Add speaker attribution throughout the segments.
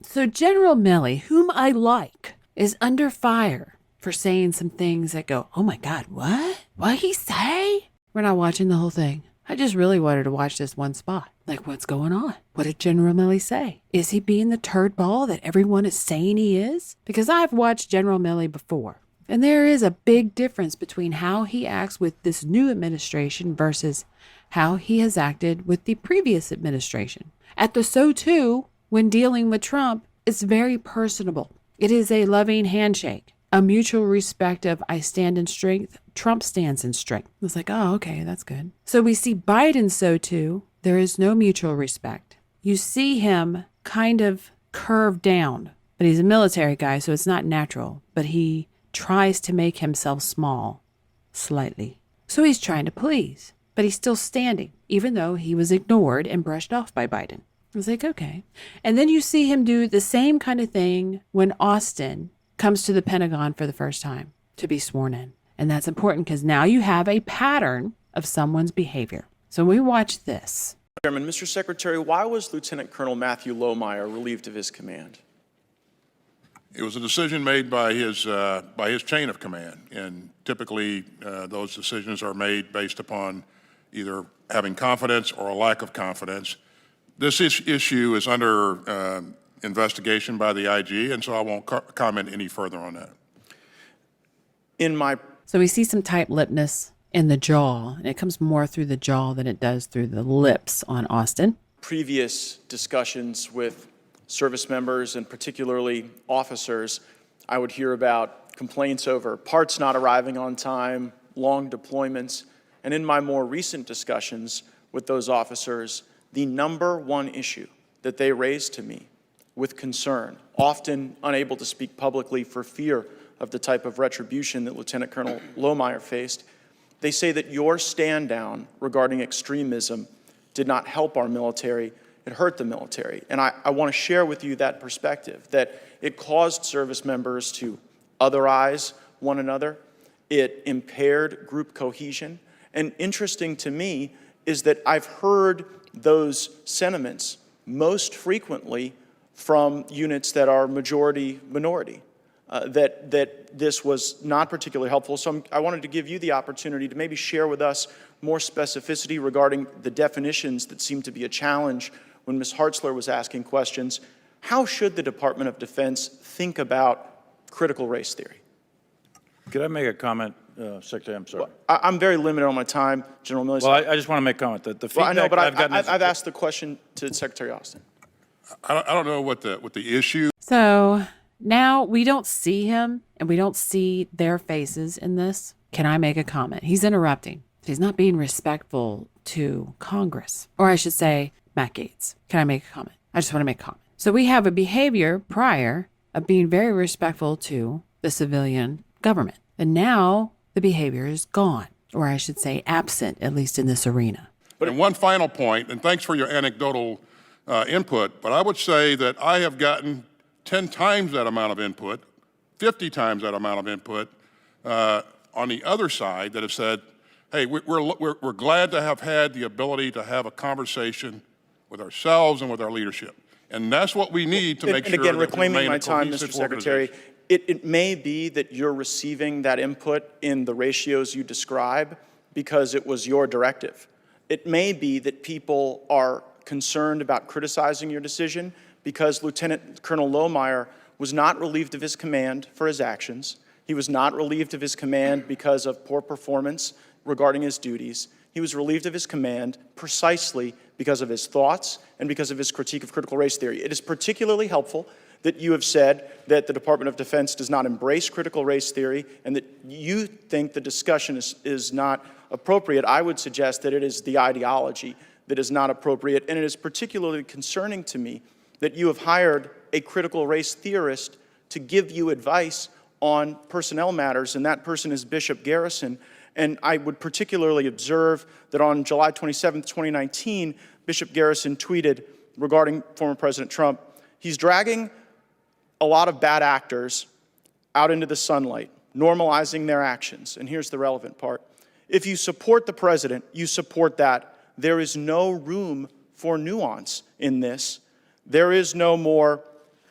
Speaker 1: So General Milley, whom I like, is under fire for saying some things that go, oh my God, what? What'd he say? We're not watching the whole thing. I just really wanted to watch this one spot. Like, what's going on? What did General Milley say? Is he being the turd ball that everyone is saying he is? Because I've watched General Milley before. And there is a big difference between how he acts with this new administration versus how he has acted with the previous administration. At the So Too, when dealing with Trump, it's very personable. It is a loving handshake, a mutual respect of I stand in strength, Trump stands in strength. It's like, oh, okay, that's good. So we see Biden So Too, there is no mutual respect. You see him kind of curved down, but he's a military guy, so it's not natural, but he tries to make himself small, slightly. So he's trying to please, but he's still standing, even though he was ignored and brushed off by Biden. I was like, okay. And then you see him do the same kind of thing when Austin comes to the Pentagon for the first time to be sworn in. And that's important because now you have a pattern of someone's behavior. So when we watch this.
Speaker 2: Chairman, Mr. Secretary, why was Lieutenant Colonel Matthew Lohmeyer relieved of his command?
Speaker 3: It was a decision made by his chain of command, and typically those decisions are made based upon either having confidence or a lack of confidence. This issue is under investigation by the IG, and so I won't comment any further on that.
Speaker 1: So we see some tight-lippedness in the jaw, and it comes more through the jaw than it does through the lips on Austin.
Speaker 2: Previous discussions with service members and particularly officers, I would hear about complaints over parts not arriving on time, long deployments, and in my more recent discussions with those officers, the number one issue that they raised to me with concern, often unable to speak publicly for fear of the type of retribution that Lieutenant Colonel Lohmeyer faced, they say that your stand down regarding extremism did not help our military, it hurt the military. And I want to share with you that perspective, that it caused service members to otherize one another. It impaired group cohesion. And interesting to me is that I've heard those sentiments most frequently from units that are majority-minority, that this was not particularly helpful. So I wanted to give you the opportunity to maybe share with us more specificity regarding the definitions that seem to be a challenge when Ms. Hartzler was asking questions. How should the Department of Defense think about critical race theory?
Speaker 4: Could I make a comment, Secretary? I'm sorry.
Speaker 2: Well, I'm very limited on my time, General Milley.
Speaker 4: Well, I just want to make a comment. The feedback
Speaker 2: I know, but
Speaker 4: I've
Speaker 2: asked the question to Secretary Austin.
Speaker 3: I don't know what the issue.
Speaker 1: So now we don't see him and we don't see their faces in this. Can I make a comment? He's interrupting. He's not being respectful to Congress, or I should say Matt Gaetz. Can I make a comment? I just want to make a comment. So we have a behavior prior of being very respectful to the civilian government. And now the behavior is gone, or I should say absent, at least in this arena.
Speaker 3: And one final point, and thanks for your anecdotal input, but I would say that I have gotten 10 times that amount of input, 50 times that amount of input on the other side that have said, hey, we're glad to have had the ability to have a conversation with ourselves and with our leadership. And that's what we need to make sure
Speaker 2: again,
Speaker 3: that we remain
Speaker 2: reclaiming my
Speaker 3: a
Speaker 2: time,
Speaker 3: cohesive
Speaker 2: Mr. Secretary,
Speaker 3: organization.
Speaker 2: it may be that you're receiving that input in the ratios you describe because it was your directive. It may be that people are concerned about criticizing your decision because Lieutenant Colonel Lohmeyer was not relieved of his command for his actions. He was not relieved of his command because of poor performance regarding his duties. He was relieved of his command precisely because of his thoughts and because of his critique of critical race theory. It is particularly helpful that you have said that the Department of Defense does not embrace critical race theory and that you think the discussion is not appropriate. I would suggest that it is the ideology that is not appropriate, and it is particularly concerning to me that you have hired a critical race theorist to give you advice on personnel matters, and that person is Bishop Garrison. And I would particularly observe that on July 27, 2019, Bishop Garrison tweeted regarding former President Trump, he's dragging a lot of bad actors out into the sunlight, normalizing their actions. And here's the relevant part. If you support the president, you support that. There is no room for nuance in this. There is no more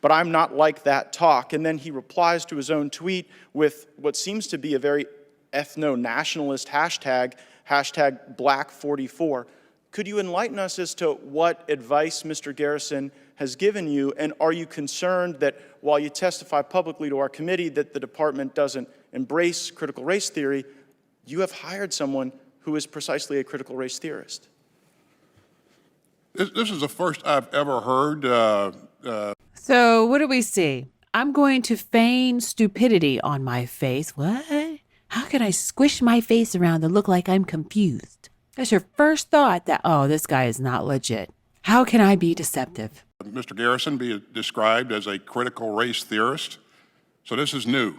Speaker 2: but I'm not like that talk. And then he replies to his own tweet with what seems to be a very ethno-nationalist hashtag, hashtag Black44. Could you enlighten us as to what advice Mr. Garrison has given you, and are you concerned that while you testify publicly to our committee that the department doesn't embrace critical race theory, you have hired someone who is precisely a critical race theorist?
Speaker 3: This is the first I've ever heard.
Speaker 1: So what do we see? I'm going to feign stupidity on my face. What? How can I squish my face around to look like I'm confused? That's your first thought that, oh, this guy is not legit. How can I be deceptive?
Speaker 3: Mr. Garrison be described as a critical race theorist. So this is new.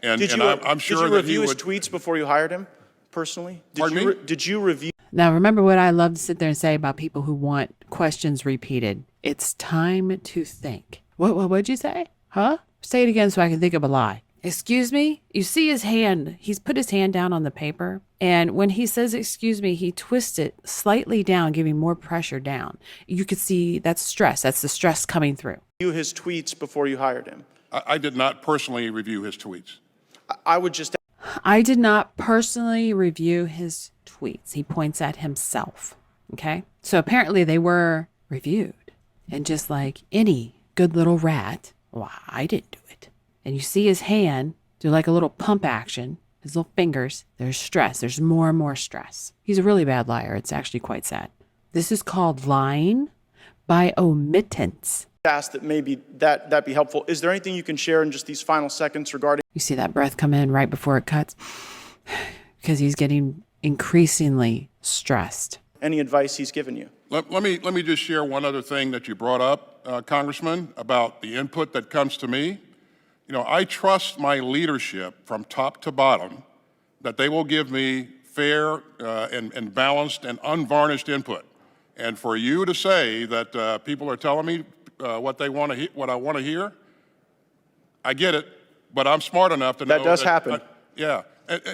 Speaker 3: And I'm sure
Speaker 2: did you
Speaker 3: that
Speaker 2: review
Speaker 3: he
Speaker 2: his
Speaker 3: would.
Speaker 2: tweets before you hired him, personally?
Speaker 3: Pardon me?
Speaker 2: Did you review?
Speaker 1: Now, remember what I love to sit there and say about people who want questions repeated. It's time to think. What'd you say? Huh? Say it again so I can think of a lie. Excuse me? You see his hand. He's put his hand down on the paper. And when he says, excuse me, he twists it slightly down, giving more pressure down. You could see that's stress. That's the stress coming through.
Speaker 2: His tweets before you hired him?
Speaker 3: I did not personally review his tweets.
Speaker 2: I would just.
Speaker 1: I did not personally review his tweets. He points at himself. Okay? So apparently they were reviewed. And just like any good little rat, well, I didn't do it. And you see his hand do like a little pump action, his little fingers. There's stress. There's more and more stress. He's a really bad liar. It's actually quite sad. This is called lying by omittance.
Speaker 2: Ask that maybe that be helpful. Is there anything you can share in just these final seconds regarding?
Speaker 1: You see that breath come in right before it cuts? Because he's getting increasingly stressed.
Speaker 2: Any advice he's given you?
Speaker 3: Let me just share one other thing that you brought up, Congressman, about the input that comes to me. You know, I trust my leadership from top to bottom that they will give me fair and balanced and unvarnished input. And for you to say that people are telling me what they want to what I want to hear, I get it, but I'm smart enough to know
Speaker 2: that does happen.
Speaker 3: Yeah.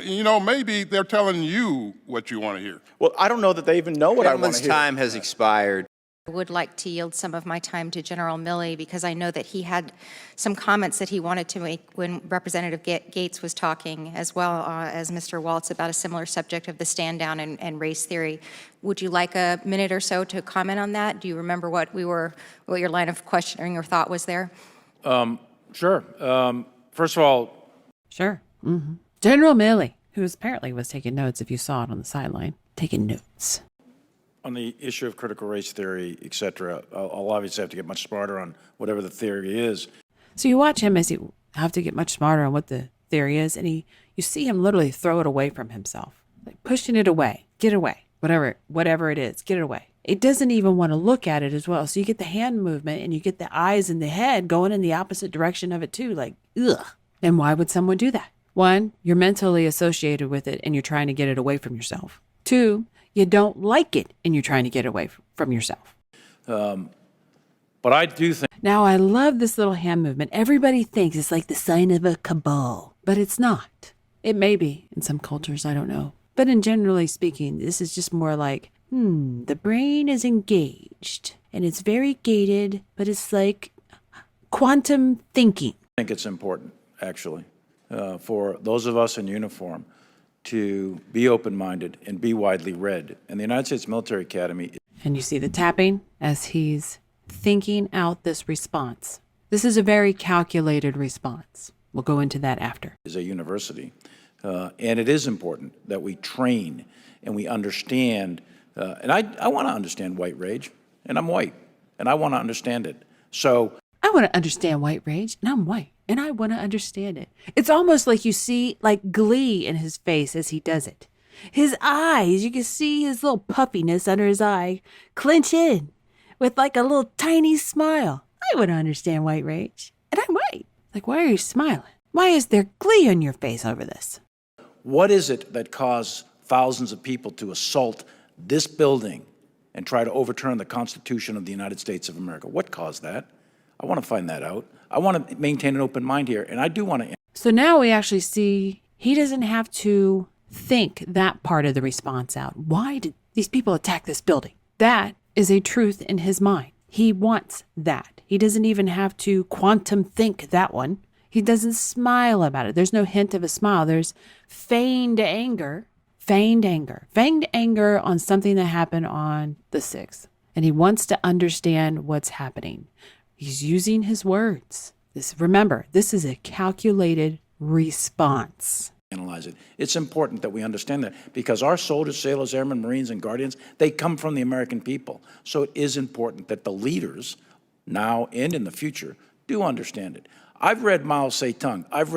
Speaker 3: You know, maybe they're telling you what you want to hear.
Speaker 2: Well, I don't know that they even know what I want to hear.
Speaker 5: Time has expired.
Speaker 6: I would like to yield some of my time to General Milley because I know that he had some comments that he wanted to make when Representative Gates was talking, as well as Mr. Waltz, about a similar subject of the stand down and race theory. Would you like a minute or so to comment on that? Do you remember what your line of questioning or thought was there?
Speaker 4: Sure. First of all,
Speaker 1: Sure. Mm-hmm. General Milley, who apparently was taking notes if you saw it on the sideline, taking notes.
Speaker 4: on the issue of critical race theory, et cetera, I'll obviously have to get much smarter on whatever the theory is.
Speaker 1: So you watch him as he have to get much smarter on what the theory is, and you see him literally throw it away from himself, like pushing it away, get away, whatever it is, get it away. It doesn't even want to look at it as well. So you get the hand movement and you get the eyes and the head going in the opposite direction of it too, like, ugh. And why would someone do that? One, you're mentally associated with it and you're trying to get it away from yourself. Two, you don't like it and you're trying to get away from yourself.
Speaker 4: But I do think
Speaker 1: Now, I love this little hand movement. Everybody thinks it's like the sign of a cabal, but it's not. It may be in some cultures, I don't know. But in generally speaking, this is just more like, the brain is engaged and it's very gated, but it's like quantum thinking.
Speaker 4: it's important, actually, for those of us in uniform to be open-minded and be widely read. And the United States Military Academy
Speaker 1: And you see the tapping as he's thinking out this response. This is a very calculated response. We'll go into that after.
Speaker 4: is a university, and it is important that we train and we understand. And I want to understand white rage, and I'm white, and I want to understand it. So
Speaker 1: I want to understand white rage, and I'm white, and I want to understand it. It's almost like you see like glee in his face as he does it. His eyes, you can see his little puffiness under his eye clench in with like a little tiny smile. I want to understand white rage, and I'm white. Like, why are you smiling? Why is there glee on your face over this?
Speaker 4: what is it that caused thousands of people to assault this building and try to overturn the Constitution of the United States of America? What caused that? I want to find that out. I want to maintain an open mind here, and I do want to.
Speaker 1: So now we actually see he doesn't have to think that part of the response out. Why did these people attack this building? That is a truth in his mind. He wants that. He doesn't even have to quantum think that one. He doesn't smile about it. There's no hint of a smile. There's feigned anger. Feigned anger on something that happened on the 6th. And he wants to understand what's happening. He's using his words. Remember, this is a calculated response.
Speaker 4: Analyze it. It's important that we understand that because our soldiers, sailors, airmen, Marines, and Guardians, they come from the American people. So it is important that the leaders, now and in the future, do understand it. I've read Mao Zedong. I've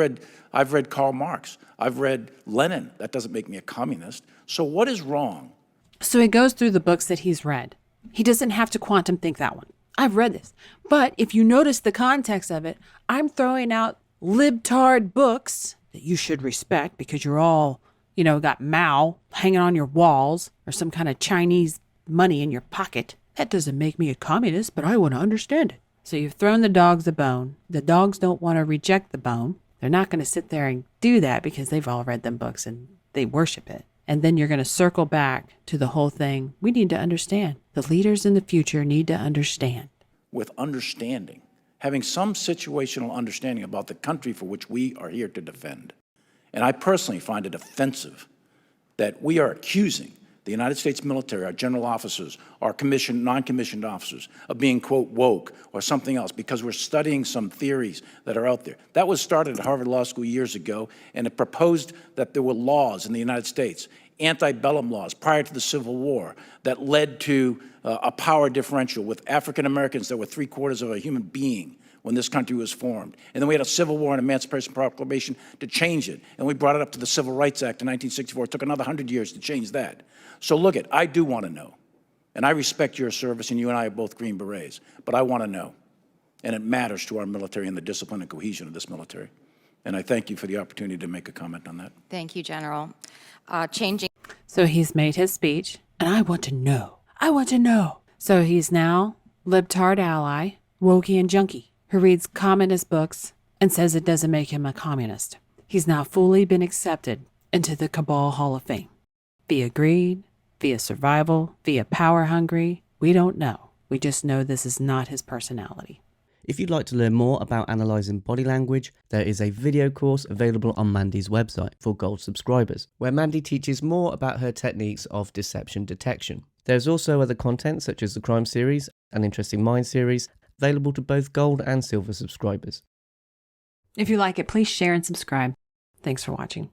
Speaker 4: read Karl Marx. I've read Lenin. That doesn't make me a communist. So what is wrong?
Speaker 1: So he goes through the books that he's read. He doesn't have to quantum think that one. I've read this. But if you notice the context of it, I'm throwing out libtard books that you should respect because you're all, got Mao hanging on your walls or some kind of Chinese money in your pocket. That doesn't make me a communist, but I want to understand it. So you've thrown the dogs a bone. The dogs don't want to reject the bone. They're not going to sit there and do that because they've all read them books and they worship it. And then you're going to circle back to the whole thing. We need to understand. The leaders in the future need to understand.
Speaker 4: With understanding, having some situational understanding about the country for which we are here to defend. And I personally find it offensive that we are accusing the United States military, our general officers, our commissioned, non-commissioned officers, of being, quote, woke or something else because we're studying some theories that are out there. That was started at Harvard Law School years ago, and it proposed that there were laws in the United States, antebellum laws prior to the Civil War, that led to a power differential with African Americans that were 3/4 of a human being when this country was formed. And then we had a Civil War and Emancipation Proclamation to change it. And we brought it up to the Civil Rights Act in 1964. It took another 100 years to change that. So look I do want to know. And I respect your service, and you and I are both Green Berets. But I want to know. And it matters to our military and the discipline and cohesion of this military. And I thank you for the opportunity to make a comment on that.
Speaker 6: Thank you, General. Changing.
Speaker 1: So he's made his speech, and I want to know. I want to know. So he's now libtard ally, Wokian junkie, who reads communist books and says it doesn't make him a communist. He's now fully been accepted into the Cabal Hall of Fame. Via greed, via survival, via power hungry, we don't know. We just know this is not his personality.
Speaker 5: If you'd like to learn more about analysing body language, there is a video course available on Mandy's website for Gold subscribers, where Mandy teaches more about her techniques of deception detection. There's also other content such as the Crime series and Interesting Minds series, available to both Gold and Silver subscribers.
Speaker 1: If you like it, please share and subscribe. Thanks for watching.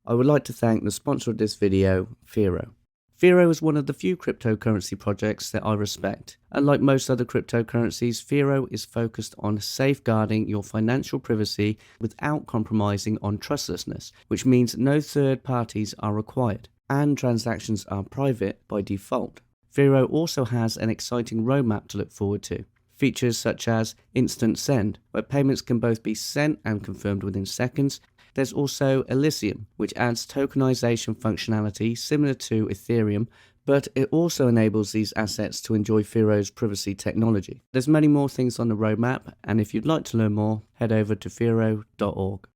Speaker 5: I would like to thank the sponsor of this video, Fero. Fero is one of the few cryptocurrency projects that I respect. Unlike most other cryptocurrencies, Fero is focused on safeguarding your financial privacy without compromising on trustlessness, which means no third parties are required, and transactions are private by default. Fero also has an exciting roadmap to look forward to. Features such as Instant Send, where payments can both be sent and confirmed within seconds. There's also Elysium, which adds tokenization functionality similar to Ethereum, but it also enables these assets to enjoy Fero's privacy technology. There's many more things on the roadmap, and if you'd like to learn more, head over to fero.org.